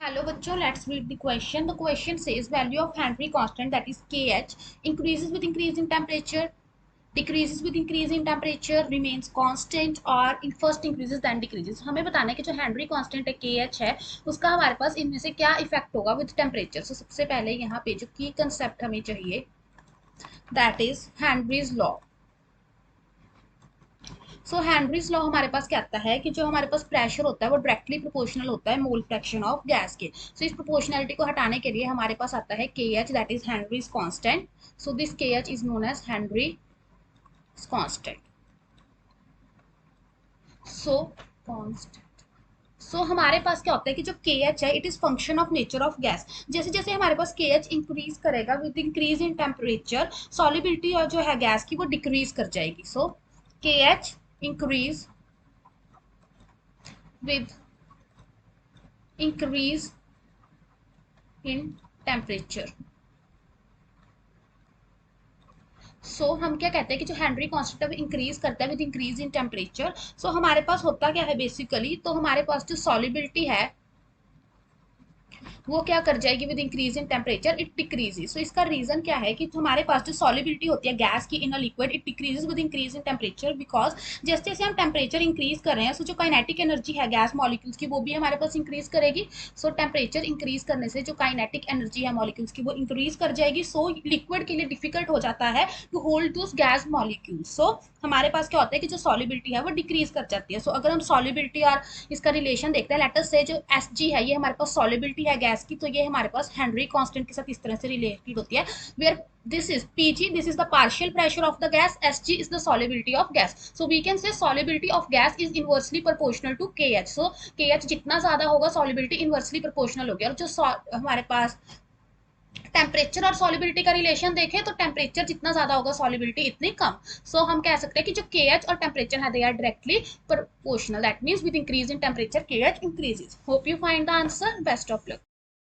Hello बच्चों, let's read the question. The question says value of Henry constant, that is Kh, increases with increase in temperature, decreases with increase in temperature, remains constant, or in first increases then decreases. हमें बताना है कि जो Henry constant है Kh है उसका हमारे पास इनमें से क्या इफेक्ट होगा विद टेम्परेचर. सो सबसे पहले यहाँ पे जो की कंसेप्ट हमें चाहिए, that is Henry's law. So Henry's law हमारे पास क्या आता है कि जो हमारे पास प्रेशर होता है वो डायरेक्टली प्रोपोर्शनल होता है मोल फ्रैक्शन ऑफ गैस के. सो इस प्रोपोर्शनलिटी को हटाने के लिए हमारे पास आता है K H, that is Henry's constant. So this K H is known as Henry constant. So constant. So हमारे पास क्या होता है कि जो के एच है it is function of nature of gas. जैसे जैसे हमारे पास के एच इंक्रीज करेगा with increase in temperature, solubility और जो है गैस की वो डिक्रीज कर जाएगी. सो के H increase with increase in temperature. सो हम क्या कहते हैं कि जो हेनरी कांस्टेंट इंक्रीज करता है विद इंक्रीज इन टेम्परेचर. सो हमारे पास होता क्या है बेसिकली, तो हमारे पास जो सॉलिबिलिटी है वो क्या कर जाएगी with increase in temperature, it decreases. So इसका रीजन क्या है कि हमारे पास जो सॉलिबिलिटी होती है गैस की in a liquid, it decreases with increase in temperature, because जैसे जैसे हम टेम्परेचर इंक्रीज कर रहे हैं सो जो काइनेटिक एनर्जी है गैस मॉलिक्यूल्स की वो भी हमारे पास इंक्रीज करेगी. सो टेम्परेचर इंक्रीज करने से जो काइनेटिक एनर्जी है मॉलिक्यूल्स की वो इंक्रीज कर जाएगी. सो लिक्विड के लिए डिफिकल्ट हो जाता है to hold those gas molecules. So हमारे पास क्या होता है कि जो सॉलिबिलिटी है वो डिक्रीज कर जाती है. सो अगर हम सॉलिबिलिटी और इसका रिलेशन देखते हैं, लेट अस से जो एस जी है ये हमारे पास सॉलिबिलिटी है गैस की, तो ये हमारे पास हेनरी कांस्टेंट के साथ इस तरह से रिलेटेड होती है, where this is Pg, this is the partial pressure of the gas, Sg is the solubility of gas. So we can say solubility of gas is inversely proportional to Kh. So Kh जितना ज्यादा होगा solubility inversely proportional होगी. और जो हमारे पास temperature और solubility का relation देखें तो टेम्परेचर जितना ज्यादा होगा सॉलिबिलिटी इतनी कम. सो हम कह सकते हैं कि जो के एच और टेम्परेचर है they are directly proportional, that means with increase in temperature K H increases. Hope you find the answer. Best of luck.